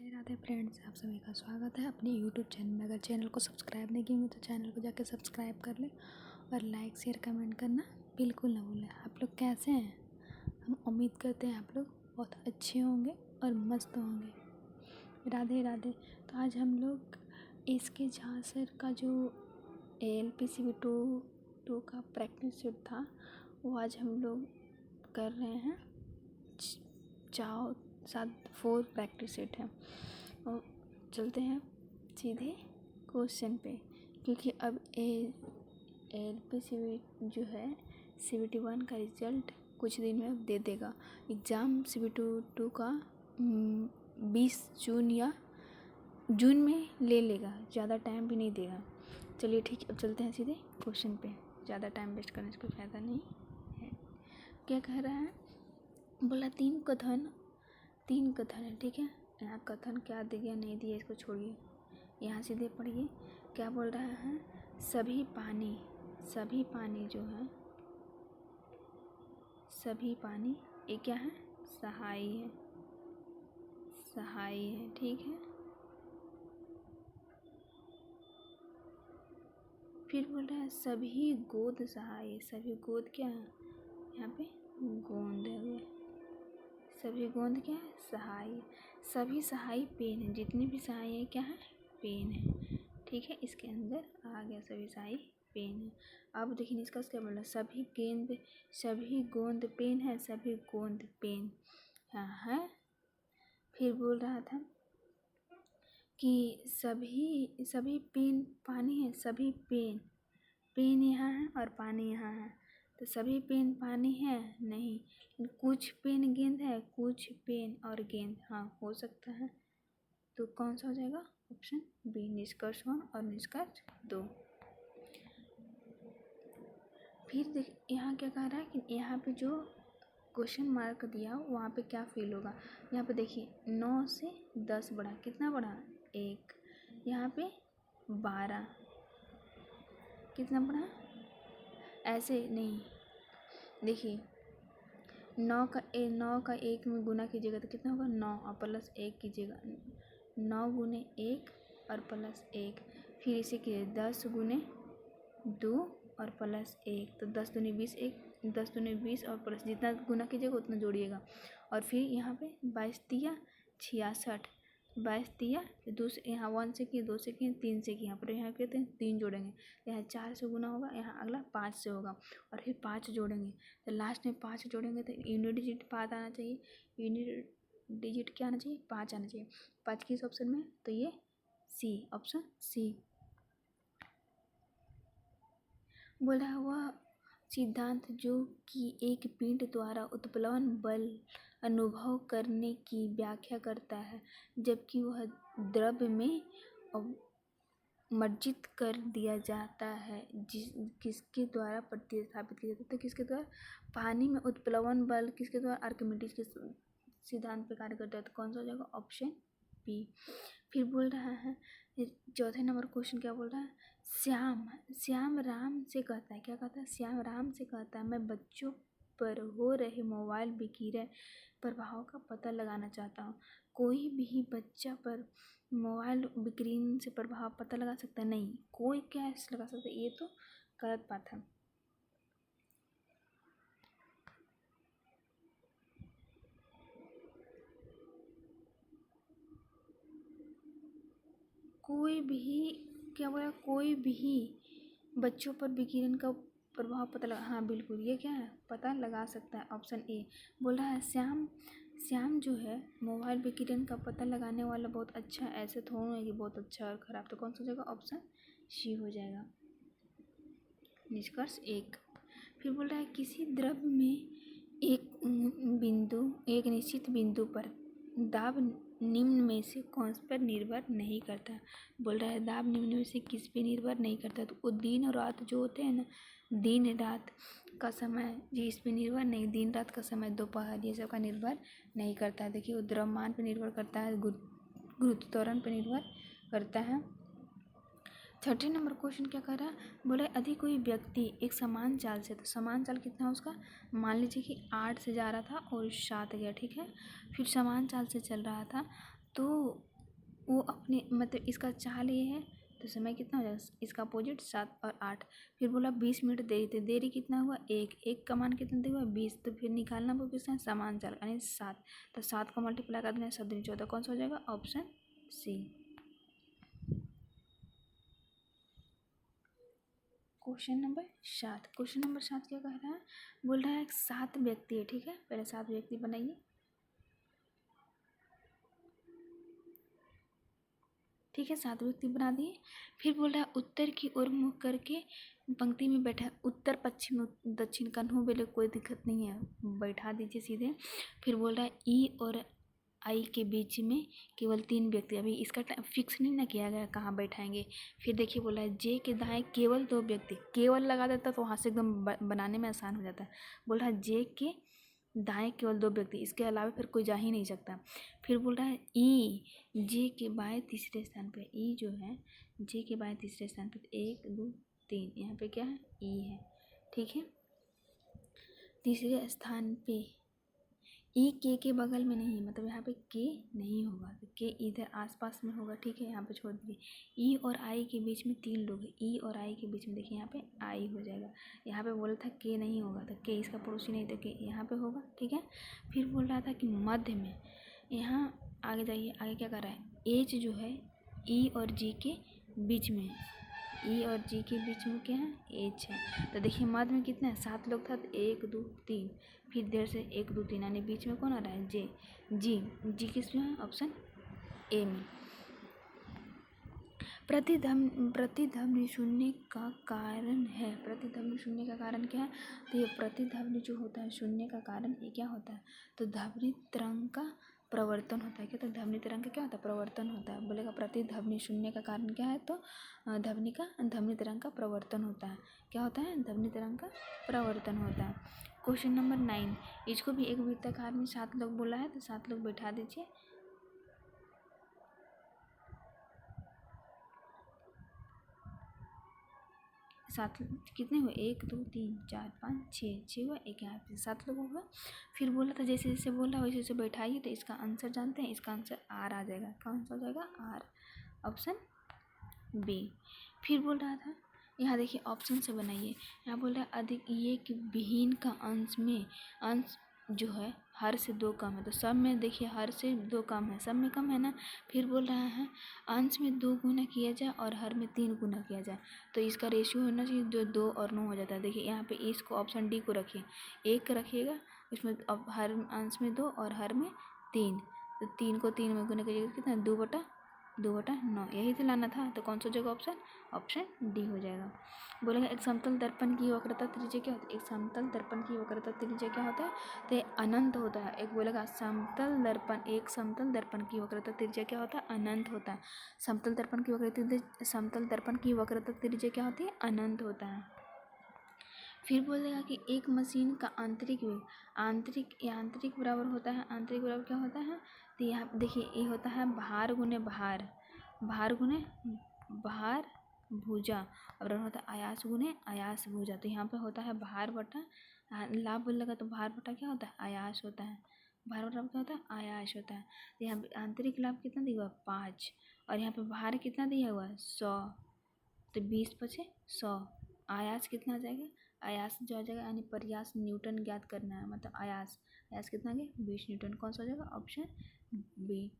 Radhe friends, आप सभी का स्वागत है अपने यूट्यूब चैनल में। अगर चैनल को सब्सक्राइब नहीं किए हैं तो चैनल को जाकर सब्सक्राइब कर लें और लाइक शेयर कमेंट करना बिल्कुल ना भूलें। आप लोग कैसे हैं? हम उम्मीद करते हैं आप लोग बहुत अच्छे होंगे और मस्त होंगे। राधे राधे। तो आज हम लोग इसके झा सर का जो ALPCB 2 का प्रैक्टिस सेट था वो आज हम लोग कर रहे हैं। 4 प्रैक्टिस सेट है और चलते हैं सीधे क्वेश्चन पे, क्योंकि अब ALPCB जो है CBT 1 का रिजल्ट कुछ दिन में अब दे देगा। एग्ज़ाम CBT 2 का 20 जून या जून में ले लेगा, ज़्यादा टाइम भी नहीं देगा। चलिए ठीक है, अब चलते हैं सीधे क्वेश्चन पे, ज़्यादा टाइम वेस्ट करने से कोई फ़ायदा नहीं है। क्या कह रहा है? बोला तीन कथन है, ठीक है। यहाँ कथन क्या दिया नहीं दिया इसको छोड़िए, यहाँ सीधे पढ़िए। क्या बोल रहा है? सभी पानी जो है, सभी पानी ये क्या है? सहायी है, ठीक है। फिर बोल रहा है सभी गोद सहायी। सभी गोद क्या है? यहाँ पे गोंद है। सभी गोंद क्या है? सहायी। सभी सहायी पेन है, जितनी भी सहायी है क्या है? पेन है, ठीक है। इसके अंदर आ गया सभी सहायी पेन है। अब देखिए निष्कर्ष क्या बोला? सभी गोंद पेन है, सभी गोंद पेन है। फिर बोल रहा था कि सभी पेन पानी है, सभी पेन यहाँ है और पानी यहाँ है। तो सभी पेन पानी है नहीं, कुछ पेन गेंद है, कुछ पेन और गेंद हाँ हो सकता है। तो कौन सा हो जाएगा? ऑप्शन बी, निष्कर्ष 1 और निष्कर्ष 2। फिर देख यहाँ क्या कह रहा है कि यहाँ पे जो क्वेश्चन मार्क दिया वहाँ पे क्या फील होगा। यहाँ पे देखिए 9 से 10 बढ़ा, कितना बढ़ा? 1। यहाँ पे 12, कितना बढ़ा? ऐसे नहीं, देखिए 9 का 1 में गुना कीजिएगा तो कितना होगा? 9 और प्लस 1 कीजिएगा, 9 गुने 1 और प्लस 1। फिर इसे कीजिए 10 गुने 2 और प्लस 1, तो 10 दूनी 20, 10 दूनी 20 और प्लस जितना गुना कीजिएगा उतना जोड़िएगा। और फिर यहाँ पे 22 दिया 66, 22 दिया दो से, यहाँ 1 से किए, 2 से किए, 3 से किए, यहाँ पर यहाँ कहते हैं 3 जोड़ेंगे, यहाँ 4 से गुना होगा, यहाँ अगला 5 से होगा और फिर 5 जोड़ेंगे। तो लास्ट में 5 जोड़ेंगे तो यूनिट डिजिट 5 आना चाहिए। यूनिट डिजिट क्या आना चाहिए? 5 आना चाहिए। 5 किस ऑप्शन में? तो ये सी, ऑप्शन सी। बोल रहा है वह सिद्धांत जो कि एक पिंड द्वारा उत्प्लवन बल अनुभव करने की व्याख्या करता है, जबकि वह द्रव्य में मर्जित कर दिया जाता है, किसके द्वारा प्रतिस्थापित किया जाता है? किसके द्वारा? पानी में उत्प्लवन बल किसके द्वारा? आर्किमिडीज के सिद्धांत पे कार्य करता है। तो कौन सा हो जाएगा? Option B. फिर बोल रहा है चौथे नंबर क्वेश्चन क्या बोल रहा है? श्याम राम से कहता है, क्या कहता है? श्याम राम से कहता है मैं बच्चों पर हो रहे मोबाइल विकिरण प्रभाव का पता लगाना चाहता हूँ। कोई भी बच्चा पर मोबाइल विकिरण से प्रभाव पता लगा सकता है? नहीं, कोई कैसे लगा सकता है? ये तो गलत बात है। कोई भी क्या बोला? कोई भी बच्चों पर विकिरण का प्रभाव पता लगा, हाँ बिल्कुल, ये क्या है? पता लगा सकता है। ऑप्शन ए बोल रहा है श्याम जो है मोबाइल विकिरण का पता लगाने वाला बहुत अच्छा है, ऐसे थोड़ा है कि बहुत अच्छा और ख़राब। तो कौन सा हो जाएगा? ऑप्शन सी हो जाएगा, निष्कर्ष 1। फिर बोल रहा है किसी द्रव्य में एक निश्चित बिंदु पर दाब निम्न में से कौन पर निर्भर नहीं करता। बोल रहा है दाब निम्न में से किस पे निर्भर नहीं करता? तो वो दिन और रात जो होते हैं ना, दिन रात का समय जी इस पे निर्भर नहीं, दिन रात का समय, दोपहर, ये सब का निर्भर नहीं करता है। देखिए वो द्रव्यमान पे निर्भर करता है, गुरुत्वाकर्षण पे निर्भर करता है। छठे नंबर क्वेश्चन क्या कर रहा है? बोले यदि कोई व्यक्ति एक समान चाल से, तो समान चाल कितना है उसका? मान लीजिए कि 8 से जा रहा था और 7 गया, ठीक है। फिर समान चाल से चल रहा था तो वो अपने मतलब इसका चाल ये है तो समय कितना हो जाएगा, इसका अपोजिट 7 और 8। फिर बोला 20 मिनट देरी थे, देरी कितना हुआ, एक का मान कितना हुआ 20, तो फिर निकालना वो किसका समान चाल यानी 7, तो 7 को मल्टीप्लाई कर देना 7 दूनी 14, कौन सा हो जाएगा option C. Question number 7, question number 7 क्या कह रहा है, बोल रहा है 7 व्यक्ति है, ठीक है, पहले 7 व्यक्ति बनाइए, ठीक है, 7 व्यक्ति बना दिए। फिर बोल रहा है उत्तर की ओर मुख करके पंक्ति में बैठा, उत्तर पश्चिम दक्षिण कन्हू बेले कोई दिक्कत नहीं है, बैठा दीजिए सीधे। फिर बोल रहा है ई और आई के बीच में केवल 3 व्यक्ति, अभी इसका फिक्स नहीं ना किया गया कहाँ बैठाएंगे। फिर देखिए बोला है जे के दाएं केवल 2 व्यक्ति, केवल लगा देता तो वहाँ से एकदम बनाने में आसान हो जाता है। बोल रहा है जे के दाएं केवल 2 व्यक्ति, इसके अलावा फिर कोई जा ही नहीं सकता। फिर बोल रहा है ई जे के बाएं तीसरे स्थान पे, ई जो है जे के बाएं तीसरे स्थान पे 1 2 3, यहाँ पे क्या है ई है, ठीक है, तीसरे स्थान पे। ई के बगल में नहीं, मतलब यहाँ पे के नहीं होगा, तो के इधर आसपास में होगा, ठीक है, यहाँ पे छोड़ दीजिए। ई और आई के बीच में 3 लोग हैं, ई और आई के बीच में देखिए यहाँ पे आई हो जाएगा, यहाँ पे बोला था के नहीं होगा, तो के इसका पड़ोसी नहीं, तो के यहाँ पे होगा, ठीक है। फिर बोल रहा था कि मध्य में, यहाँ आगे जाइए, आगे क्या कर रहा है एच जो है ई और जी के बीच में, ई और जी के बीच में क्या है एच है, तो देखिए मध्य में कितना है 7 लोग था, तो 1 2 3, फिर देर से 1 2 3 यानी बीच में कौन आ रहा है जे, जी किस में है ऑप्शन ए में। प्रतिध्वनि शून्य का कारण है, प्रतिध्वनि शून्य का कारण क्या है, तो ये प्रतिध्वनि जो होता है शून्य का कारण ये क्या होता है, तो ध्वनि तरंग का प्रवर्तन होता है, क्या, तो ध्वनि तरंग का क्या होता है प्रवर्तन होता है। बोलेगा प्रतिध्वनि शून्य का कारण क्या है, तो ध्वनि तरंग का प्रवर्तन होता है, क्या होता है ध्वनि तरंग का प्रवर्तन होता है। क्वेश्चन नंबर 9, इसको भी एक वृत्ताकार में 7 लोग बोला है, तो 7 लोग बैठा दीजिए। 7 कितने हुए 1 2 3 4 5 6 हुआ, एक यहाँ पे 7 लोग होगा। फिर बोला था जैसे जैसे बोला वैसे वैसे बैठाइए, तो इसका आंसर जानते हैं, इसका आंसर आर आ जाएगा, कौन सा हो जाएगा आर, ऑप्शन बी। फिर बोल रहा था यहाँ देखिए ऑप्शन से बनाइए, यहाँ बोल रहा है अधिक ये कि विहीन का अंश में अंश जो है हर से 2 कम है, तो सब में देखिए हर से 2 कम है, सब में कम है ना। फिर बोल रहा है अंश में 2 गुना किया जाए और हर में 3 गुना किया जाए, तो इसका रेशियो होना चाहिए जो 2 और 9 हो जाता है। देखिए यहाँ पे इसको ऑप्शन डी को रखिए, 1 रखिएगा उसमें, अब हर अंश में 2 और हर में 3, तो 3 को 3 में गुना कीजिएगा कितना 2/9, यही से लाना था, तो कौन सा जगह ऑप्शन डी हो जाएगा। बोलेगा एक समतल दर्पण की वक्रता त्रिज्या क्या होता है, एक समतल दर्पण की वक्रता त्रिज्या क्या होता है, तो ये अनंत होता है। एक बोलेगा एक समतल दर्पण की वक्रता त्रिज्या क्या होता है अनंत होता है, समतल दर्पण की वक्रता त्रिज्या क्या होती है अनंत होता है। फिर बोलेगा कि एक मशीन का आंतरिक वेग यांत्रिक बराबर होता है, आंतरिक बराबर क्या होता है, तो यहाँ देखिए ये होता है भार गुने भार भुजा, और होता है आयास गुने आयास भुजा, तो यहाँ पे होता है भार बटा लाभ बोलेगा तो भार बटा क्या होता है आयास होता है, भार बटा क्या होता है आयास होता है। तो यहाँ पे आंतरिक लाभ कितना दिया हुआ 5, और यहाँ पे भार कितना दिया हुआ है 100, तो 20 बचे 100, आयास कितना आ जाएगा, आयास जो आ जाएगा यानी प्रयास न्यूटन ज्ञात करना है, मतलब आयास कितना गया 20 न्यूटन, कौन सा हो जाएगा ऑप्शन बी।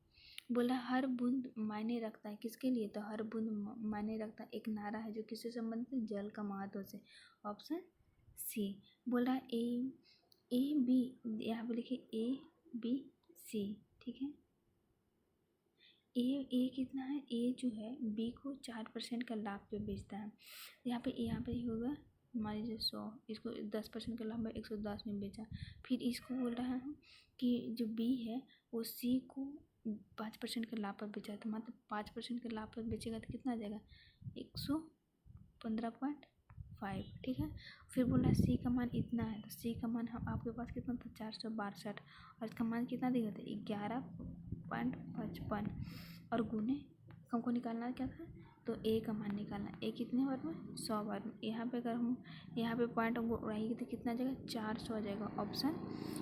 बोला हर बूंद मायने रखता है किसके लिए, तो हर बूंद मायने रखता है एक नारा है जो किससे संबंधित है जल का महत्व से, ऑप्शन सी। बोल रहा है ए बी, यहाँ पे लिखिए ए बी सी, ठीक है, ए कितना है, ए जो है बी को 4% का लाभ पे बेचता है, यहाँ पे होगा मान लीजिए 100, इसको 10% का लाभ में 110 में बेचा। फिर इसको बोल रहा है कि जो बी है वो सी को 5% के लाभ पर बेचा, तो मतलब 5% के लाभ पर बेचेगा तो कितना आ जाएगा 115.5, ठीक है। फिर बोला सी का मान इतना है, तो सी का मान हम आपके पास कितना था 462, और इसका मान कितना देगा था 11.55, और गुने हमको निकालना क्या था, तो ए का मान निकालना। ए कितने बार में, 100 बार में। यहाँ पे अगर हम यहाँ पे पॉइंट हमको उड़ाएंगे तो कितना आ जाएगा, 400 आ जाएगा ऑप्शन।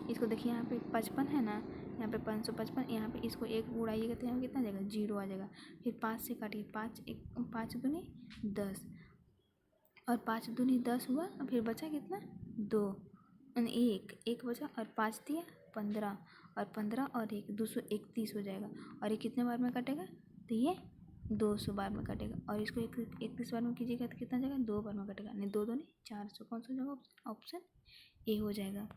इसको देखिए यहाँ पे 55 है ना, यहाँ पे 555, यहाँ पे इसको एक उड़ाइएगा तो यहाँ कितना आ जाएगा, 0 आ जाएगा। फिर 5 से काटिए, 5 दूनी 10 और 5 दूनी 10 हुआ, और फिर बचा कितना, 2 एक बचा, और 5 दिया 15, और 15 और 1 231 हो जाएगा। और ये कितने बार में कटेगा, तो ये 200 बार में कटेगा। और इसको 31 बार में कीजिएगा तो कितना जाएगा, 2 बार में कटेगा, नहीं 2 दूनी 400। कौन सा जाएगा, ऑप्शन ए हो जाएगा।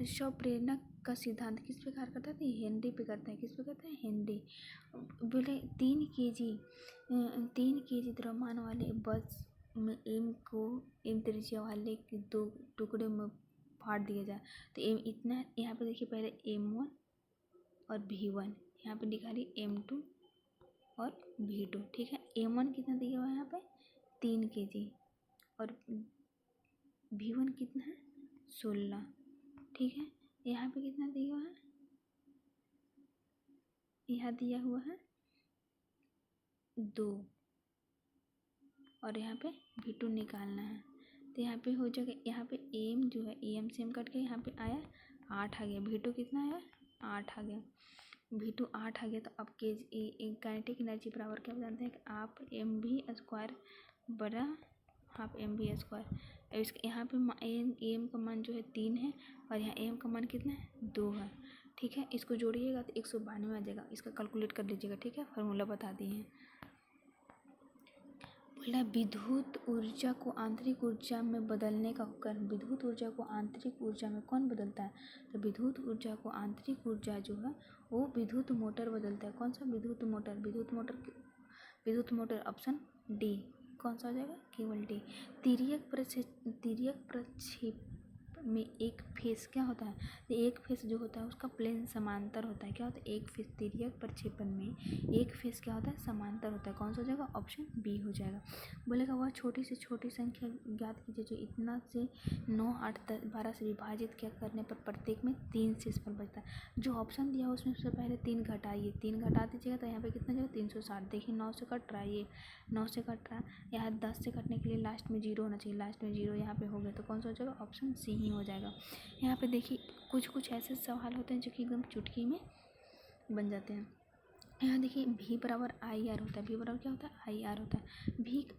स्वप्रेरणा का सिद्धांत किस पे कार्य करता है, तो हेनरी पे करता है। किस पे करता है, हेनरी। बोले 3 केजी द्रव्यमान वाले बस में एम त्रिज्या वाले के 2 टुकड़े में फाड़ दिया जाए तो एम इतना है। यहाँ पे देखिए पहले M1 और V1, यहाँ पे निकालिए M2 और V2। ठीक है, M1 कितना दिया हुआ है यहाँ पे, 3 केजी, और V1 कितना है, 16। ठीक है, यहाँ पे कितना दिया हुआ है, यहाँ दिया हुआ है 2, और यहाँ पे V2 निकालना है। तो यहाँ पे हो जाएगा, यहाँ पे एम जो है एम से एम कट के यहाँ पे आया 8 आ गया। V2 कितना आया, 8 आ गया। V2 8 आ गया। तो अब काइनेटिक एनर्जी बराबर क्या जानते हैं कि आप mv² बड़ा हाफ mv²। अब इसके यहाँ पे एम का मान जो है 3 है, और यहाँ एम का मान कितना है, 2 है। ठीक है, इसको जोड़िएगा तो 192 आ जाएगा। इसका कैलकुलेट कर लीजिएगा। ठीक है, फार्मूला बता दिए हैं। बोला विद्युत ऊर्जा को आंतरिक ऊर्जा में बदलने का उपकरण। विद्युत ऊर्जा को आंतरिक ऊर्जा में कौन बदलता है, तो विद्युत ऊर्जा को आंतरिक ऊर्जा जो है वो विद्युत मोटर बदलता है। कौन सा, विद्युत मोटर। विद्युत मोटर ऑप्शन डी। कौन सा हो जाएगा, केवल डी। तिर्यक प्रक्षेप में एक फेस क्या होता है, तो एक फेस जो होता है उसका प्लेन समांतर होता है। क्या होता है, एक फेस। तिर्यक प्रक्षेपण में एक फेस क्या होता है, समांतर होता है। कौन सा हो जाएगा, ऑप्शन बी हो जाएगा। बोलेगा वह छोटी से छोटी संख्या ज्ञात कीजिए जो इतना से 9, 8, 10, 12 से विभाजित क्या करने पर प्रत्येक में 3 शेषफल बचता है। जो ऑप्शन दिया उसमें सबसे पहले 3 घटाइए, 3 घटा दीजिएगा तो यहाँ पे कितना जाएगा, 360। देखिए 9 से कट रहा है, ये 9 से कट रहा है। यहाँ 10 से कटने के लिए लास्ट में 0 होना चाहिए, लास्ट में 0 यहाँ पे हो गया। तो कौन सा हो जाएगा, ऑप्शन सी ही हो जाएगा। यहाँ पे देखिए कुछ ऐसे सवाल होते हैं जो कि एकदम चुटकी में बन जाते हैं। यहाँ देखिए V बराबर IR होता है। V बराबर क्या होता है, IR होता है।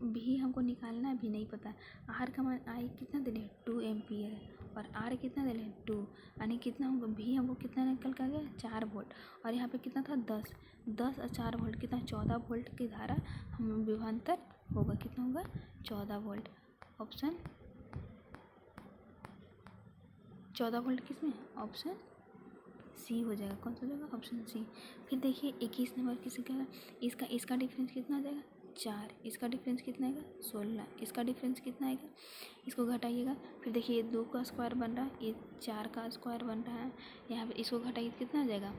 भी हमको निकालना है, भी नहीं पता। R का मान I कितना दे रहे, 2 एम्पियर है, और R कितना दे रहे, 2, यानी कितना होगा, V हमको कितना निकल कर गया, 4 वोल्ट। और यहाँ पे कितना था, 10 और 4 वोल्ट कितना, 14 वोल्ट की धारा हम विभवांतर होगा। कितना होगा, 14 वोल्ट। ऑप्शन 14 वोल्ट किसमें, ऑप्शन सी हो जाएगा। कौन सा हो जाएगा, ऑप्शन सी। फिर देखिए 21 नंबर किसी का, इसका डिफरेंस कितना आ जाएगा, 4। इसका डिफरेंस कितना आएगा, 16। इसका डिफरेंस कितना आएगा, इसको घटाइएगा। फिर देखिए 2 का स्क्वायर बन रहा है, ये 4 का स्क्वायर बन रहा है। यहाँ पे इसको घटाइए कितना आ जाएगा,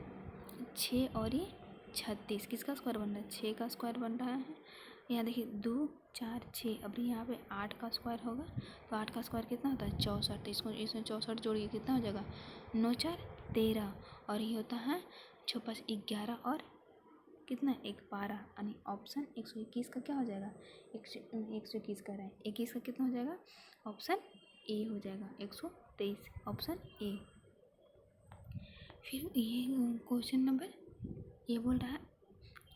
6 और ये 36। किसका स्क्वायर बन रहा है, 6 का स्क्वायर बन रहा है। यहाँ देखिए 2, 4, 6। अभी यहाँ पे 8 का स्क्वायर होगा, तो 8 का स्क्वायर कितना होता है, 64। इसको इसमें 64 जोड़िए, कितना हो जाएगा, 9 4 13। और ये होता है 6 5 11 और कितना, 1 12, यानी ऑप्शन 121 का क्या हो जाएगा, 121 कह रहे हैं, 21 का कितना हो जाएगा, ऑप्शन ए हो जाएगा, 123, ऑप्शन ए। फिर ये क्वेश्चन नंबर ये बोल रहा है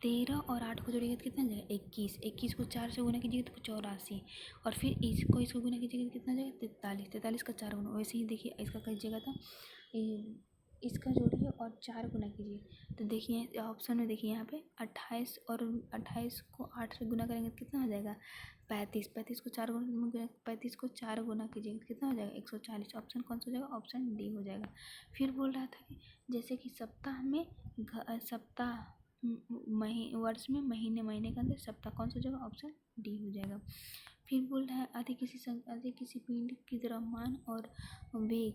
13 और 8 को जोड़िएगा तो कितना जाएगा, 21। 21 को 4 से गुना कीजिएगा तो 84, और फिर इसको गुना कीजिएगा तो कितना जाएगा, 43। 43 का 4 गुना। वैसे ही देखिए इसका कीजिएगा तो इसका जोड़िए और 4 गुना कीजिए। तो देखिए ऑप्शन में देखिए यहाँ पे 28 और 28 को 8 से गुना करेंगे तो कितना हो जाएगा, 35। 35 को 4 गुना, 35 को 4 गुना कीजिएगा तो कितना हो जाएगा, 140। ऑप्शन कौन सा हो जाएगा, ऑप्शन डी हो जाएगा। फिर बोल रहा था कि जैसे कि सप्ताह में वर्ष में महीने के अंदर सप्ताह, कौन सा हो जाएगा, ऑप्शन डी हो जाएगा। फिर बोल रहा है यदि किसी पिंड की द्रव्यमान और वेग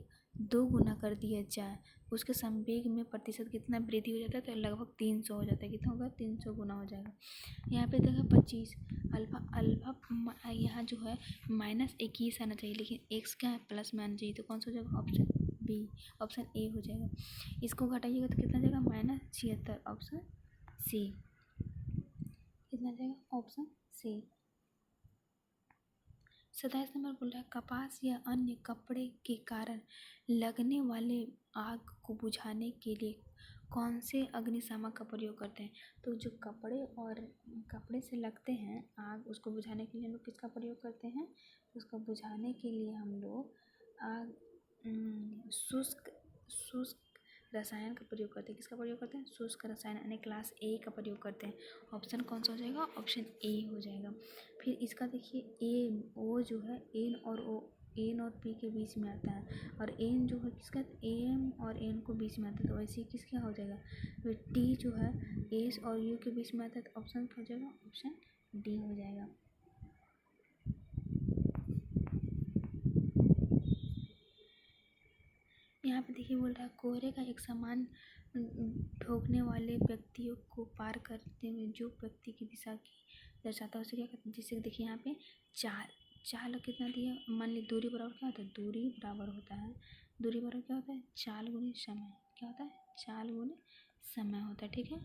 2 गुना कर दिया जाए, उसके संवेग में प्रतिशत कितना वृद्धि हो जाता है, तो लगभग 300 हो जाता है। कितना होगा, 300 गुना हो जाएगा। यहाँ पे देखा 25 अल्फा यहाँ जो है -21 आना चाहिए, लेकिन x क्या है, प्लस में आना चाहिए। तो कौन सा हो जाएगा, ऑप्शन बी, ऑप्शन ए हो जाएगा। इसको घटाइएगा तो कितना जाएगा -76, ऑप्शन सी। कितना जाएगा ऑप्शन सी। 27 नंबर बोल रहा है कपास या अन्य कपड़े के कारण लगने वाले आग को बुझाने के लिए कौन से अग्निशामक का प्रयोग करते हैं। तो जो कपड़े से लगते हैं आग, उसको बुझाने के लिए हम लोग किसका प्रयोग करते हैं, उसको बुझाने के लिए हम लोग आग शुष्क रसायन का प्रयोग करते हैं। किसका प्रयोग करते हैं, शुष्क रसायन यानी क्लास ए का प्रयोग करते हैं। ऑप्शन कौन सा हो जाएगा, ऑप्शन ए हो जाएगा। फिर इसका देखिए ए ओ जो है एन और पी के बीच में आता है, और एन जो है किसका, एम और एन को बीच में आता है, तो वैसे ही किसका हो जाएगा। फिर टी जो है एस और यू के बीच में आता है, तो ऑप्शन क्या हो जाएगा, ऑप्शन डी हो जाएगा। यहाँ पे देखिए बोल रहा है कोहरे का एक समान ठोकने वाले व्यक्तियों को पार करते हुए जो व्यक्ति की दिशा की दर्शाता है उसे क्या कहते हैं। जैसे देखिए यहाँ पे चाल कितना दिया, मान ली दूरी बराबर क्या होता है, दूरी बराबर होता है, दूरी बराबर क्या होता है, चाल गुने समय, क्या होता है, चाल गुने समय होता है। ठीक है,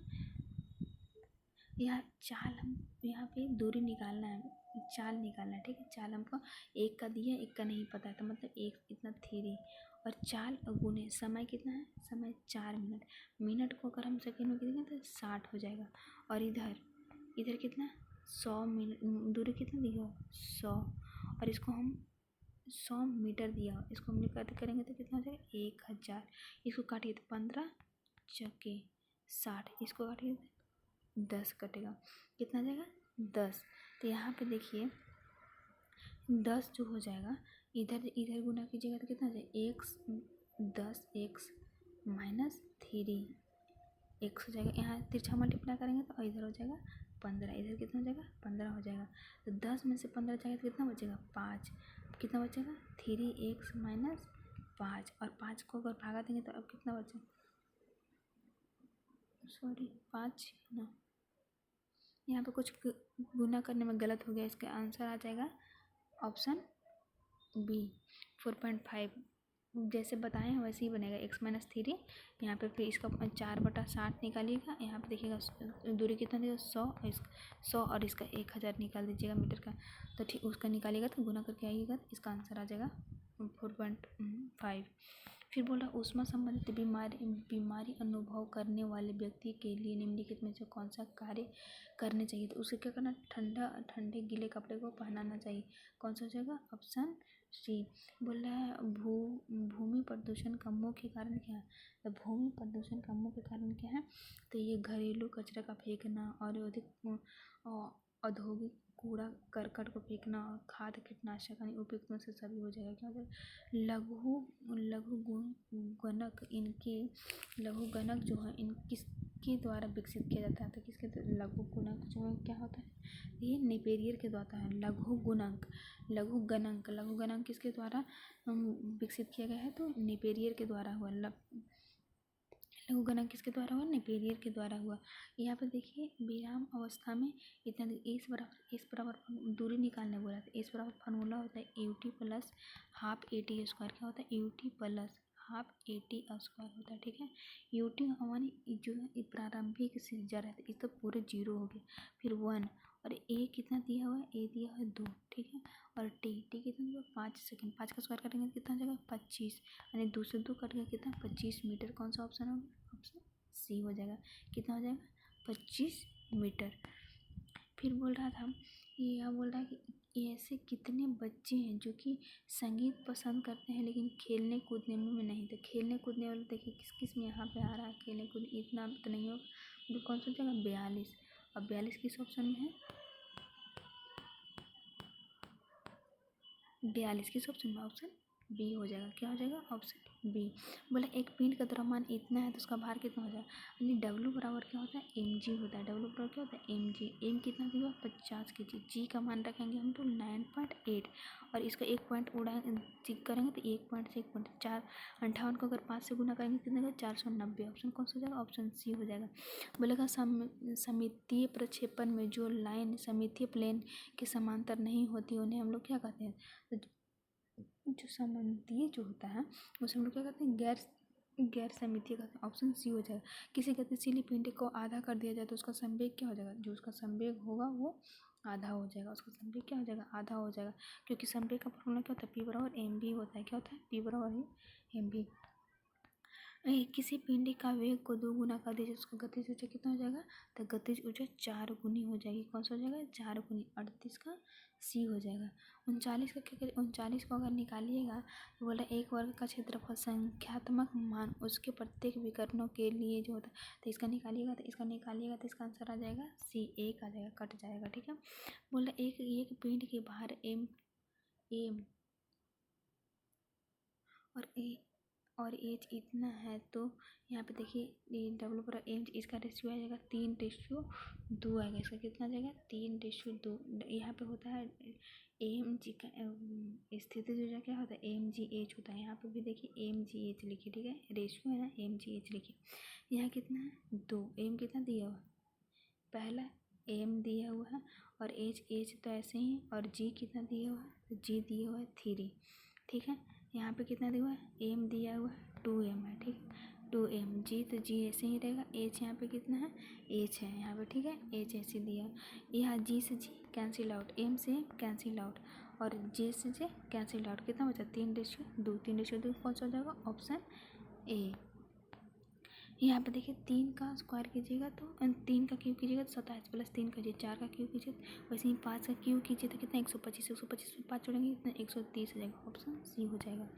यहाँ चाल हम यहाँ पे दूरी निकालना है, चाल निकालना है। ठीक है, चाल हमको एक का दिया, एक का नहीं पता है, तो मतलब एक इतना 3 और चाल गुने समय कितना है, समय 4 मिनट। मिनट को अगर हम सेकेंड में देंगे तो 60 हो जाएगा। और इधर कितना 100 मिनट, दूरी कितना दिया हो 100, और इसको हम 100 मीटर दिया हो, इसको हम निकाल करेंगे तो कितना हो जाएगा 1000। इसको काटिए तो 15 चौके 60, इसको काटिए 10 कटेगा, कितना जाएगा 10। तो यहाँ पे देखिए 10 जो हो जाएगा, इधर गुना कीजिएगा तो कितना हो जाएगा 10 x -3 x हो जाएगा। यहाँ तिरछा मल्टीप्लाई करेंगे तो इधर हो जाएगा 15, इधर कितना हो जाएगा 15 हो जाएगा। तो 10 में से 15 जाएगा तो कितना बचेगा 5, कितना बचेगा 3x -5, और 5 को अगर भागा देंगे तो अब कितना बचेगा, सॉरी 5 ना, यहाँ पे कुछ गुना करने में गलत हो गया, इसका आंसर आ जाएगा ऑप्शन बी 4.5। जैसे बताएं हैं वैसे ही बनेगा, x -3 यहाँ पे। फिर इसका 4/60 निकालिएगा, यहाँ पे देखिएगा दूरी कितना देगा 100 और इसका 1000 निकाल दीजिएगा मीटर का, तो ठीक उसका निकालिएगा तो गुना करके आइएगा, तो इसका आंसर आ जाएगा 4.5। फिर बोल रहा ऊष्मा संबंधित बीमारी अनुभव करने वाले व्यक्ति के लिए निम्नलिखित में से कौन सा कार्य करने चाहिए। तो उसे क्या करना, ठंडे गीले कपड़े को पहनाना चाहिए। कौन सा हो जाएगा, ऑप्शन सी। बोल रहा है भूमि प्रदूषण का मुख्य कारण क्या है। तो भूमि प्रदूषण का मुख्य कारण क्या है, तो ये घरेलू कचरा का फेंकना और औद्योगिक कूड़ा करकट को फेंकना और खाद कीटनाशक यानी उपयुक्त में से सभी हो जाएगा। क्या हो जाएगा, लघु गणक जो है इन किसके द्वारा विकसित किया जाता है। तो किसके, लघु गुणक जो है क्या होता है, ये नेपेरियर के द्वारा है। लघु गणक किसके द्वारा विकसित किया गया है, तो नेपेरियर के द्वारा हुआ। लघु गणक किसके द्वारा हुआ, नेपेरियर के द्वारा हुआ। यहाँ पर देखिए विराम अवस्था में इतना एस बराबर दूरी निकालने बोला था। एस बराबर फार्मूला होता है ut plus half AT square. क्या होता है, ut plus half AT square होता है। ठीक है, ut हमारी जो है प्रारंभिक जड़ है, इस तो पूरे 0 हो गए। फिर 1 और a कितना दिया हुआ है, a दिया है 2। ठीक है, और t कितना दिया 5 सेकेंड, 5 का स्क्वायर करेंगे तो कितना हो जाएगा 25, यानी 2 से 2 कट गया, कितना 25 मीटर। कौन सा ऑप्शन होगा, ऑप्शन सी हो जाएगा। कितना हो जाएगा 25 मीटर। फिर बोल रहा था, यह बोल रहा है कि ऐसे कितने बच्चे हैं जो कि संगीत पसंद करते हैं लेकिन खेलने कूदने में नहीं। तो खेलने कूदने वाले देखिए किस किस में यहाँ पे आ रहा है, खेलने कूदने इतना तो नहीं होगा, जो कौन सा जगह 42। और 42 किस ऑप्शन में है, 42 किस ऑप्शन में, ऑप्शन बी हो जाएगा। क्या हो जाएगा, ऑप्शन बी। बोला एक पिंड का द्रव्यमान इतना है तो उसका भार कितना हो जाएगा, यानी W बराबर क्या होता है mg होता है। W बराबर क्या होता है mg, एम कितना दिया 50 kg, जी का मान रखेंगे हम तो 9.8, और इसका 1 पॉइंट चेक करेंगे तो 1 पॉइंट से 1.58 को अगर 5 से गुना करेंगे कितना होगा 490। ऑप्शन कौन सा हो जाएगा, ऑप्शन सी हो जाएगा। बोलेगा सममितीय प्रक्षेपण में जो लाइन सममितीय प्लेन के समांतर नहीं होती उन्हें हम लोग क्या कहते हैं, जो सममितीय जो होता है उसे हम लोग क्या कहते हैं, गैर सममितीय कहते हैं। ऑप्शन सी हो जाएगा। किसी गतिशील पिंड को आधा कर दिया जाए तो उसका संवेग क्या हो जाएगा, जो उसका संवेग होगा वो आधा हो जाएगा, उसका संवेग क्या हो जाएगा, आधा हो जाएगा। क्योंकि संवेग का फॉर्मूला क्या होता है, पी बराबर एम बी होता है। क्या होता है, पी बराबर एम बी। किसी पिंड का वेग को 2 गुना कर दीजिए, उसका गतिज ऊर्जा कितना हो जाएगा, तो गतिज ऊर्जा 4 गुनी हो जाएगी। कौन सा हो जाएगा, 4 गुनी। 38 का सी हो जाएगा। 39 का क्या करें, 39 को अगर निकालिएगा तो बोला एक वर्ग का क्षेत्रफल संख्यात्मक मान उसके प्रत्येक विकर्णों के लिए जो होता है, तो इसका निकालिएगा तो इसका आंसर आ जाएगा सी, एक आ जाएगा, कट जाएगा। ठीक है, बोला एक पिंड के बाहर एम और एच इतना है, तो यहाँ पे देखिए डब्ल्यू पर एम, इसका रेशियो आ जाएगा 3:2 आएगा। इसका कितना आ जाएगा, 3:2। यहाँ पे होता है एम जी का स्थिति जो क्या होता है, एम जी एच होता है। यहाँ पे भी देखिए एम जी एच लिखिए, ठीक है, रेशियो है ना, एम जी एच लिखिए। यहाँ कितना है, 2। एम कितना दिया हुआ, पहला एम दिया हुआ है, और एच तो ऐसे ही, और जी कितना दिया हुआ है, तो जी दिया हुआ है 3। ठीक है, यहाँ पे कितना दिया हुआ है, एम दिया हुआ है 2m है। ठीक है, 2m, जी तो जी ऐसे ही रहेगा। एच यहाँ पे कितना है, एच है यहाँ पे। ठीक है, एच ऐसे दिया, यहाँ जी से जी कैंसिल आउट, एम से एम कैंसिल आउट, और जे से जे कैंसिल आउट। कितना बचा, 3:2। 3:2 कौन सा हो जाएगा, ऑप्शन ए। यहाँ पे देखिए 3 का स्क्वायर कीजिएगा तो 3 का क्यूब कीजिएगा तो 27 प्लस 3 कीजिए 4 का क्यूब कीजिए, वैसे ही 5 का क्यूब कीजिए तो कितना 125, 125 में 5 जोड़ेंगे कितना 130 हो जाएगा। ऑप्शन सी हो जाएगा।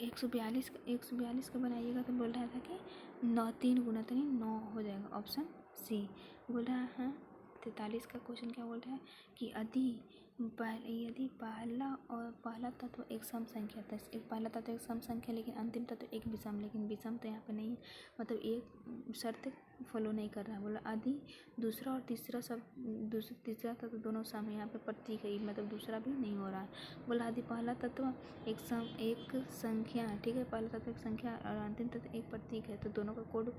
142 का बनाइएगा तो बोल रहा था कि 9 3 गुना 3 9 हो जाएगा। ऑप्शन सी बोल रहा है। 43 का क्वेश्चन क्या बोल रहा है कि यदि पहला तत्व एक सम संख्या था, एक पहला तत्व एक सम संख्या लेकिन अंतिम तत्व एक विषम, लेकिन विषम तो यहाँ पे नहीं है, मतलब एक शर्त फॉलो नहीं कर रहा है। बोला यदि दूसरा और तीसरा तत्व दोनों सम है, यहाँ पे प्रतीक है, मतलब दूसरा भी नहीं हो रहा है। बोला यदि पहला तत्व एक संख्या है, ठीक है, पहला तत्व एक संख्या और अंतिम तत्व एक प्रतीक है, तो दोनों का कोड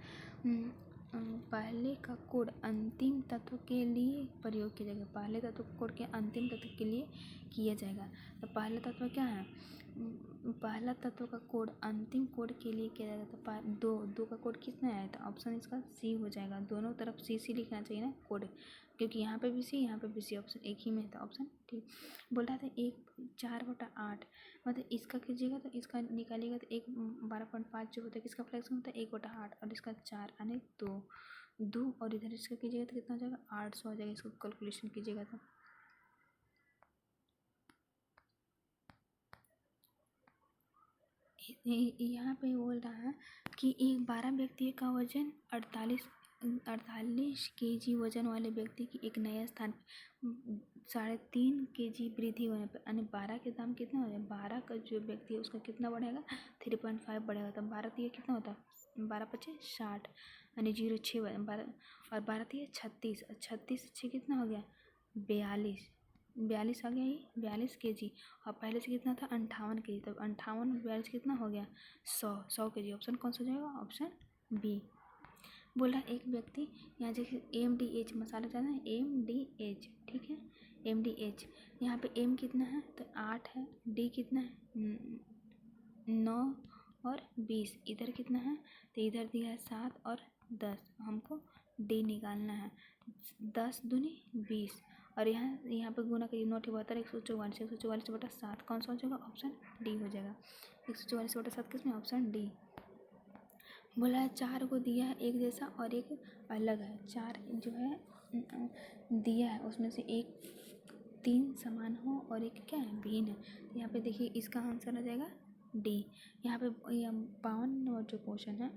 पहले का कोड अंतिम तत्व के लिए प्रयोग किया जाएगा। पहले तत्व का कोड के अंतिम तत्व के लिए किया जाएगा। तो पहला तत्व क्या है, पहला तत्व का कोड अंतिम कोड के लिए किया जाएगा। तो दो का कोड कितना है, तो ऑप्शन इसका सी हो जाएगा। दोनों तरफ सी लिखना चाहिए ना कोड, क्योंकि यहाँ पे भी सी, यहाँ पे भी सी, ऑप्शन एक ही में है, तो ऑप्शन ठीक। बोल रहा था 4/8, मतलब इसका कीजिएगा तो इसका निकालिएगा तो 12.5 जो होता है किसका फ्रैक्शन होता है, 1/8, और इसका 4 यानी 2 और इधर इसका कीजिएगा तो कितना हो जाएगा, 800 हो जाएगा। इसको कैलकुलेशन कीजिएगा तो यहाँ पे बोल रहा है कि 12 व्यक्ति का वजन 48 kg वजन वाले व्यक्ति की एक नए स्थान 3.5 kg वृद्धि होने पर यानी 12 के दाम कितना हो जाएगा, 12 का जो व्यक्ति है उसका कितना बढ़ेगा, 3.5 बढ़ेगा। तो 12 ये कितना होता है, 12×5 = 60 यानी 0.6 और 12 36, 36 6 कितना हो गया, 42 आ गया, ये 42 kg, और पहले से कितना था 58 kg, तब 58 42 कितना हो गया, 100 kg। ऑप्शन कौन सा हो जाएगा, ऑप्शन बी। बोला एक व्यक्ति, यहाँ देखिए MDH मसाला जाना है, MDH, ठीक है, MDH। यहाँ पे M कितना है, तो 8 है, D कितना है 9 और 20, इधर कितना है, तो इधर दिया है 7 और 10, हमको D निकालना है। 10 दूनी 20, और यहाँ पे गुना करिए, 9 72 144, 144/7 कौन सा हो जाएगा, ऑप्शन डी हो जाएगा। 144/7 किसमें, ऑप्शन डी। बोला है 4 को दिया है एक जैसा और एक अलग है। 4 जो है दिया है उसमें से एक 3 समान हो और एक क्या है, भिन्न है। तो यहाँ पे देखिए इसका आंसर आ जाएगा डी। यहाँ पे 52 नंबर जो क्वेश्चन है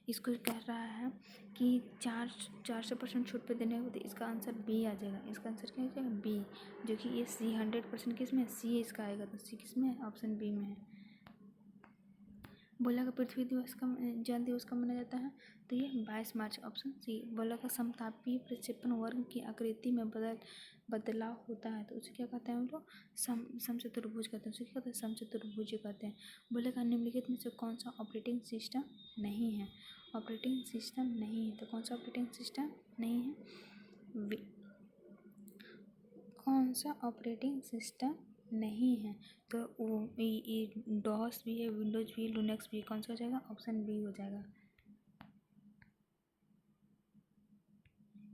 इसको कह रहा है कि 400% छूट पे देने होते, इसका आंसर बी आ जाएगा। इसका आंसर क्या हो जाएगा, बी, जो कि ये सी 100% किस में, सी इसका आएगा, तो सी किस में है, ऑप्शन बी में है। बोला का पृथ्वी दिवस का जल दिवस कब मनाया जाता है, तो ये 22 मार्च, ऑप्शन सी। बोला का समतापीय प्रक्षेपण वर्ग की आकृति में बदलाव होता है तो उसे क्या कहते हैं हम लोग, समचतुर्भुज कहते हैं। उसे क्या कहते हैं, समचतुर्भुज कहते हैं। बोले का निम्नलिखित में से कौन सा ऑपरेटिंग सिस्टम नहीं है, ऑपरेटिंग सिस्टम नहीं है, तो कौन सा ऑपरेटिंग सिस्टम नहीं है, कौन सा ऑपरेटिंग सिस्टम नहीं है तो डॉस भी है, विंडोज भी, लिनक्स भी, कौन सा हो जाएगा? ऑप्शन बी हो जाएगा।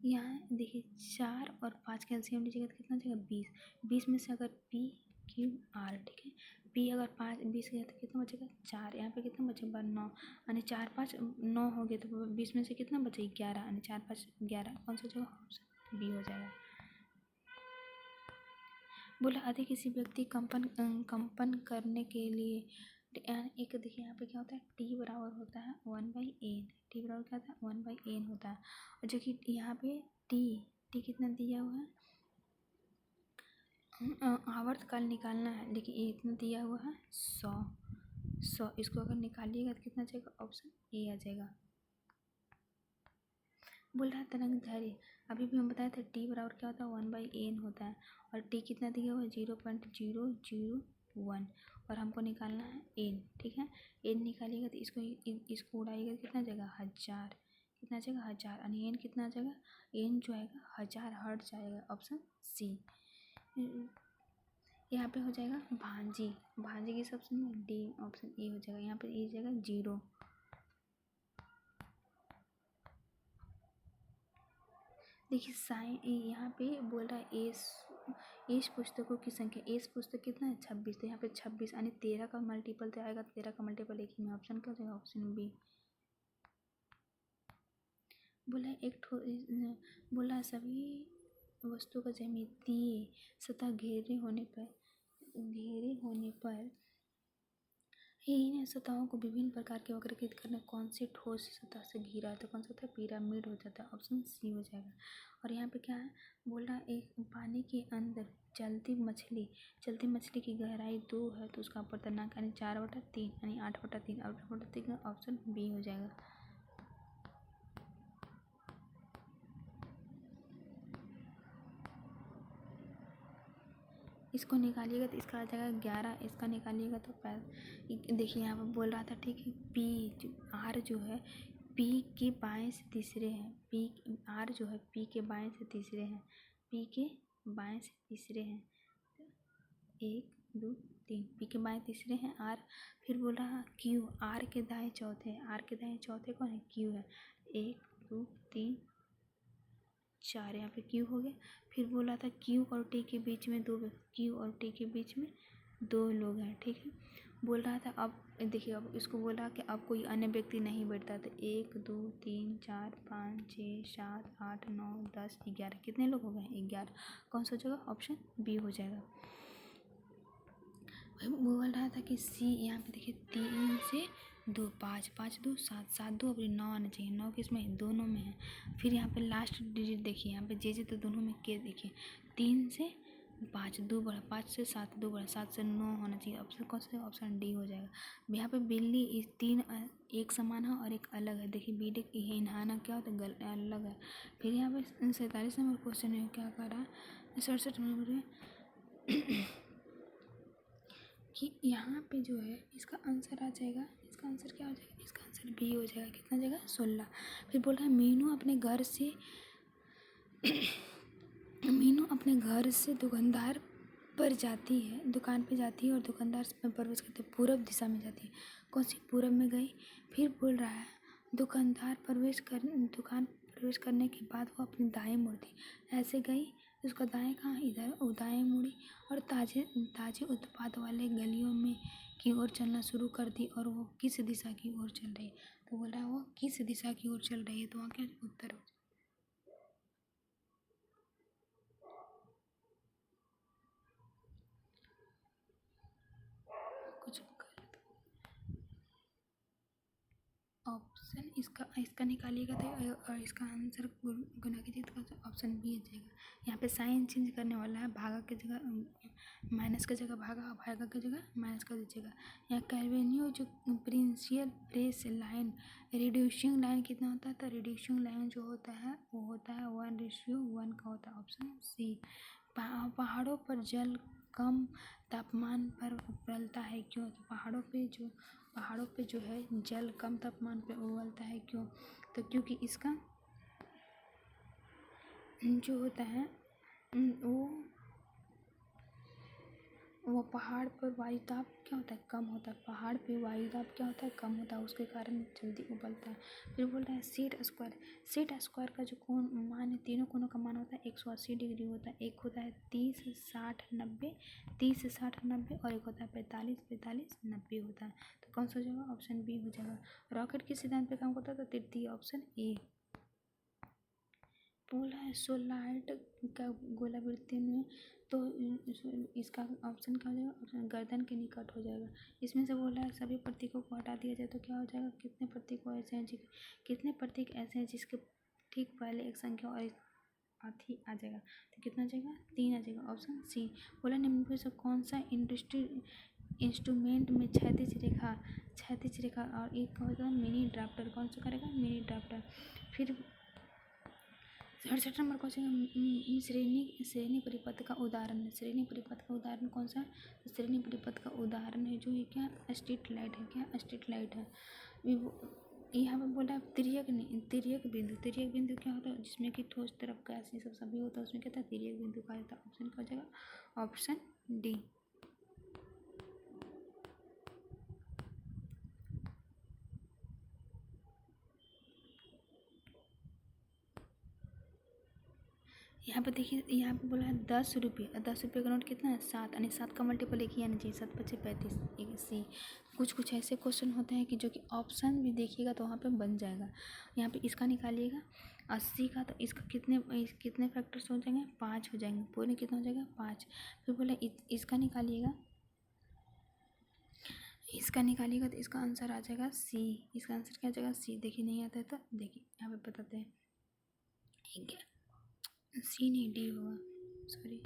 यहाँ देखिए 4 और 5 का एलसीएम लीजिएगा तो कितना जाएगा? 20। 20 में से अगर पी क्यू आर, ठीक है, पी अगर 20 गया तो कितना बचेगा? 4। यहाँ पे कितना बचेगा? 9। यानी 4 5 9 हो गया तो 20 में से कितना बचेगा? 11। यानी 4 5 11, कौन सा जगह? ऑप्शन बी हो जाएगा। बोला यदि किसी व्यक्ति कंपन करने के लिए एक देखिए यहाँ पे क्या होता है, टी बराबर होता है 1/n। टी बराबर क्या होता है? 1/n होता है। और जो कि यहाँ पे टी कितना दिया हुआ है? आवर्तकाल निकालना है, लेकिन ये इतना दिया हुआ है 100। इसको अगर निकालिएगा तो कितना जाएगा? ऑप्शन ए आ जाएगा। बोल रहा है तरंग दैर्घ्य, अभी भी हम बताए थे टी बराबर क्या होता है? 1/n होता है। और टी कितना दिया हुआ है? 0.001। और हमको निकालना है एन, ठीक है। एन निकालिएगा तो इसको उड़ाइएगा तो कितना जाएगा? 1000। कितना जाएगा? 1000। यानी एन कितना आ जाएगा? एन जो आएगा 1000 हर्ट्ज आएगा। Option C. यहाँ पे हो जाएगा भांजी। भांजी किस ऑप्शन में? डी, ऑप्शन ए हो जाएगा। यहाँ पे ए जाएगा 0। देखिए यहाँ पे बोल रहा है एस पुस्तकों की संख्या। एस पुस्तक कितना है? 26। तो यहाँ पे 26 यानी 13 का मल्टीपल तो आएगा। 13 का मल्टीपल एक ही में, ऑप्शन क्या हो जाएगा? Option B. बोला बोला सभी वस्तु का ज्यामितीय सतह घेरे होने पर इन सतहों को विभिन्न प्रकार के वक्रीकृत करने कौन सी ठोस सतह से घिरा है? तो कौन सा होता है? पिरामिड हो जाता है। ऑप्शन सी हो जाएगा। और यहाँ पे क्या है? बोल रहा है एक पानी के अंदर चलती मछली की गहराई 2 है तो उसका अपवर्तनांक यानी 4/3 यानी 8/3। 8/3 ऑप्शन बी हो जाएगा। इसको निकालिएगा तो इसका आ जाएगा 11। इसका निकालिएगा तो देखिए यहाँ पर बोल रहा था, ठीक है, पी आर जो है पी के बाएं से तीसरे हैं। पी आर जो है पी के बाएं से तीसरे हैं। पी के बाएं से तीसरे हैं। 1 2 3 पी के बाएं तीसरे हैं आर। फिर बोल रहा क्यू आर के दाएं चौथे हैं। आर के दाएं चौथे कौन है? क्यू है। 1 2 3 4 यहाँ पे क्यू हो गया। फिर बोला था क्यू और टी के बीच में दो लोग हैं, ठीक है। बोल रहा था अब देखिए, अब इसको बोला कि अब कोई अन्य व्यक्ति नहीं बैठता। तो 1 2 3 4 5 6 7 8 9 10 11 कितने लोग हो गए? 11। कौन सा जगह? ऑप्शन बी हो जाएगा। बोल रहा था कि सी यहाँ पे देखिए 3 से 2 5 5 2 7 7 2 अभी 9 आना चाहिए। 9 किसमें है? दोनों में है। फिर यहाँ पे लास्ट डिजिट देखिए, यहाँ पे जे तो दोनों में के देखिए 3 से 5 2 बढ़ा, 5 से 7 2 बढ़ा, 7 से 9 होना चाहिए। ऑप्शन कौन सा? ऑप्शन डी हो जाएगा। यहाँ पे बिल्ली इस 3 एक समान है और एक अलग है। देखिए बी डी इन्हाना क्या होता है? अलग है। फिर यहाँ पे 47 नंबर क्वेश्चन है, क्या कर रहा है? 67 नंबर में कि यहाँ पे जो है इसका आंसर आ जाएगा। इसका आंसर क्या हो जाएगा? इसका आंसर बी हो जाएगा। कितना जाएगा? 16। फिर बोल रहा है मीनू अपने घर से दुकान पे जाती है और दुकानदार में प्रवेश करते पूरब दिशा में जाती है। कौन सी? पूरब में गई। फिर बोल रहा है दुकान प्रवेश करने के बाद वो अपनी दाएं मुड़ती, ऐसे गई उसका दाएं कहाँ? इधर, वो दाएं मुड़ी और ताजे उत्पाद वाले गलियों में की ओर चलना शुरू कर दी। और वो किस दिशा की ओर चल रही है? तो बोल रहा है वो किस दिशा की ओर चल रही है। तो वहाँ क्या उत्तर हो? कुछ ऑप्शन इसका निकालिएगा तो और इसका आंसर गुना कीजिए तो ऑप्शन बी आ जाएगा। यहाँ पे साइन चेंज करने वाला है, भागा की जगह माइनस की जगह भागा और भागा की जगह माइनस कर दीजिएगा। यहाँ कैल्विनियो जो principal press line reducing line कितना होता है? तो रिड्यूसिंग लाइन जो होता है वो होता है 1:1 का होता है। Option C. पहाड़ों पर जल कम तापमान पर उबलता है, क्यों? तो पहाड़ों पे जो है जल कम तापमान पे उबलता है, क्यों? तो क्योंकि इसका जो होता है वो वो पहाड़ पर वायु दाब क्या होता है, कम होता है। पहाड़ पे वायु दाब क्या होता है, कम होता है, उसके कारण जल्दी उबलता है। फिर बोल रहा है सेट स्क्वायर। सेट स्क्वायर का जो कोण मान है, तीनों कोणों का मान होता है 180 डिग्री होता है। एक होता है 30 60 90, 30 60 90, और एक होता है 45 45 90 होता है। तो कौन सा हो जाएगा, ऑप्शन बी हो जाएगा। रॉकेट किस सिद्धांत पे काम करता है, तो तृतीय ऑप्शन ए। बोला है सोलाइट का गोलावृत्ति में, तो इसका ऑप्शन क्या हो जाएगा, ऑप्शन गर्दन के निकट हो जाएगा। इसमें से बोला है सभी प्रतीकों को हटा दिया जाए तो क्या हो जाएगा, कितने प्रतीक ऐसे हैं कितने प्रतीक ऐसे हैं जिसके ठीक पहले एक संख्या और एक आधी आ जाएगा, तो कितना आ जाएगा, 3 आ जाएगा, ऑप्शन सी। बोला निम्न में से कौन सा इंस्ट्रूमेंट में क्षैतिज रेखा और एक होगा मिनी ड्राफ्टर, कौन सा करेगा, मिनी ड्राफ्टर। फिर 68 नंबर क्वेश्चन, श्रेणी परिपथ का उदाहरण है। श्रेणी परिपथ का उदाहरण कौन सा है, तो श्रेणी परिपथ का उदाहरण है जो है क्या, स्ट्रीट लाइट है, क्या स्ट्रीट लाइट है। यहाँ पे बोला तिर्यक तिर्यक बिंदु क्या होता है, जिसमें कि ठोस तरफ गैस ये सब सभी होता है, उसमें क्या था, तिर्यक बिंदु कहा जाता है। ऑप्शन क्या हो जाएगा, ऑप्शन डी। यहाँ पे देखिए, यहाँ पे बोला है 10 रुपये, और 10 रुपये का नोट कितना है, 7, यानी 7 का मल्टीपल एक ही आना चाहिए, 7 5 35 एक सी। कुछ ऐसे क्वेश्चन होते हैं कि जो कि ऑप्शन भी देखिएगा तो वहाँ पे बन जाएगा। यहाँ पे इसका निकालिएगा 80 का, तो इसका कितने फैक्टर्स हो जाएंगे, 5 हो जाएंगे, पूरे कितना हो जाएगा, 5। फिर बोला इसका निकालिएगा तो इसका आंसर आ जाएगा सी। इसका आंसर क्या आ जाएगा, सी। देखिए नहीं आता है तो देखिए यहाँ पे बताते हैं, ठीक है, सी नहीं डी होगा, सॉरी।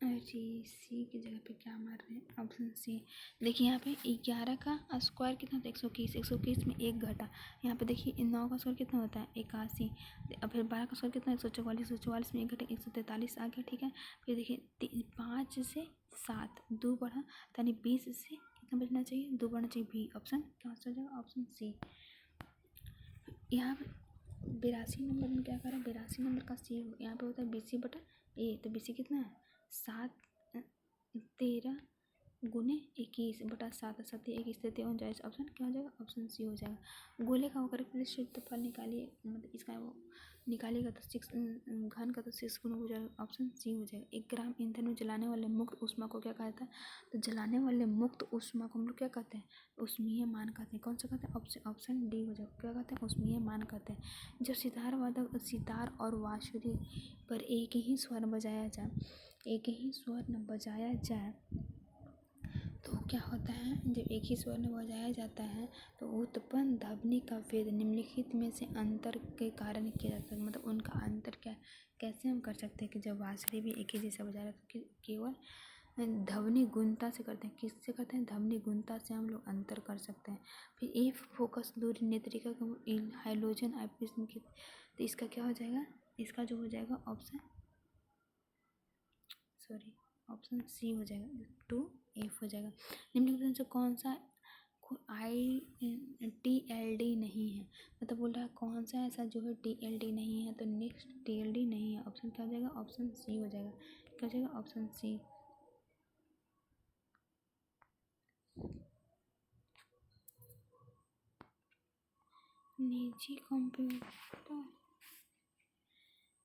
अरे सी की जगह पे क्या मार रहे हैं, ऑप्शन सी। देखिए यहाँ पे 11 का स्क्वायर कितना होता है, 121, 121 में एक घटा। यहाँ पे देखिए 9 का स्क्वायर कितना होता है, 81। और फिर 12 का स्क्वायर कितना है, 144, 144 में एक घटा, 143 आ गया, ठीक है। फिर देखिए 5 से 7 2 बढ़ा, यानी 20 से कितना बचना चाहिए, 2 बढ़ना चाहिए, बी। ऑप्शन क्या हो जाएगा, ऑप्शन सी। यहाँ पर 82 नंबर में क्या करा, 82 नंबर का सी यहाँ पे होता है BC बटा ए, तो BC कितना है, 7 13 गुने 21 बटा 7 7 21 39। ऑप्शन क्या हो जाएगा, ऑप्शन सी हो जाएगा। गोले का होकर क्षेत्रफल निकालिए, मतलब इसका वो निकालिएगा तो 6 घन का तो 6 गुना हो जाएगा, ऑप्शन सी हो जाएगा। 1 ग्राम ईंधन में जलाने वाले मुक्त ऊष्मा को क्या कहता है, तो जलाने वाले मुक्त ऊष्मा को हम लोग क्या कहते हैं, ऊष्मीय मान कहते हैं। कौन सा कहते हैं, ऑप्शन डी हो जाएगा, क्या कहते हैं, ऊष्मीय मान कहते हैं। जब सितार और बांसुरी पर एक ही स्वर बजाया जाए तो क्या होता है, जब एक ही स्वर में बजाया जाता है तो उत्पन्न ध्वनि का भेद निम्नलिखित में से अंतर के कारण किया जाता है। मतलब उनका अंतर क्या, कैसे हम कर सकते हैं कि जब बांसुरी भी एक ही जैसा बजा रहा है तो केवल ध्वनि गुणता से करते हैं। किससे करते हैं, ध्वनि गुणता से हम लोग अंतर कर सकते हैं। फिर एक फोकस दूरी नेत्रिका हाइलोजन आइप्रिज्म की, तो इसका क्या हो जाएगा, इसका जो हो जाएगा ऑप्शन सी हो जाएगा, 2F हो जाएगा। निम्नलिखित से कौन सा TLD नहीं है, मतलब बोल रहा है कौन सा ऐसा जो है TLD नहीं है, तो नेक्स्ट TLD नहीं है, ऑप्शन क्या हो जाएगा, ऑप्शन सी हो जाएगा, क्या हो जाएगा, ऑप्शन सी।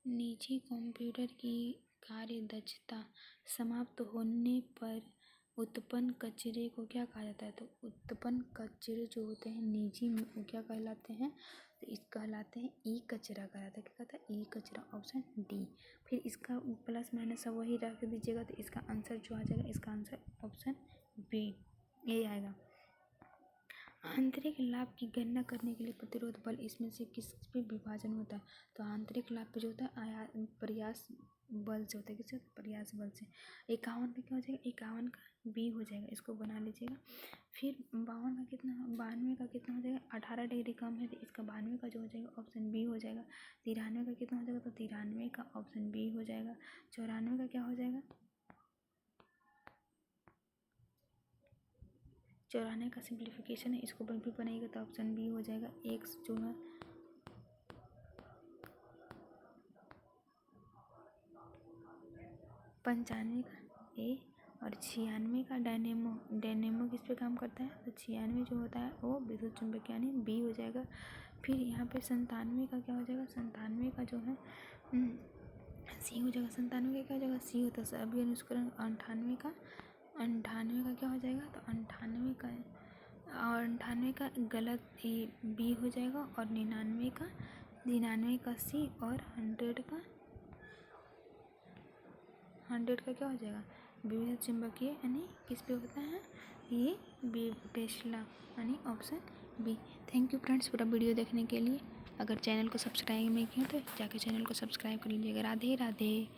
निजी कंप्यूटर की कार्य दक्षता समाप्त होने पर उत्पन्न कचरे को क्या कहा जाता है, तो उत्पन्न कचरे जो होते हैं निजी में वो क्या कहलाते हैं, तो इस कहलाते हैं ई कचरा कहलाता है, क्या कहता है, ई कचरा, ऑप्शन डी। फिर इसका प्लस माइनस सब वही रख दीजिएगा तो इसका आंसर जो आ जाएगा, इसका आंसर ऑप्शन बी ए आएगा। आंतरिक लाभ की गणना करने के लिए प्रतिरोध बल इसमें से किस पे विभाजन होता है, तो आंतरिक लाभ पे जो होता है प्रयास बल से होता है, किससे, प्रयास बल से। 51 पे क्या हो जाएगा, 51 का बी हो जाएगा, इसको बना लीजिएगा। फिर 52 का कितना, 92 का कितना हो जाएगा, 18 डिग्री कम है तो इसका 92 का जो हो जाएगा ऑप्शन बी हो जाएगा। 93 का कितना हो जाएगा, तो 93 का ऑप्शन बी हो जाएगा। 94 का क्या हो जाएगा, 94 का सिंप्लीफिकेशन है, इसको भी बनाएगा तो ऑप्शन बी हो जाएगा। एक्स जो है 95 का ए और 96 का डायनेमो किस पे काम करता है, तो 96 जो होता है वो विद्युत चुंबक यानी बी हो जाएगा। फिर यहाँ पे 97 का क्या हो जाएगा, 97 का जो है सी हो जाएगा। 97 का क्या हो जाएगा, सी होता है अभी अनुस्करण। 98 का क्या हो जाएगा, तो 98 का गलत बी हो जाएगा। और 99 का सी और 100 का क्या हो जाएगा, विद्युत चुम्बकीय यानी किस पे होता है, ये बेसला यानी option B. Thank you friends पूरा वीडियो देखने के लिए। अगर चैनल को सब्सक्राइब नहीं किया तो जाके चैनल को सब्सक्राइब कर लीजिएगा। राधे राधे।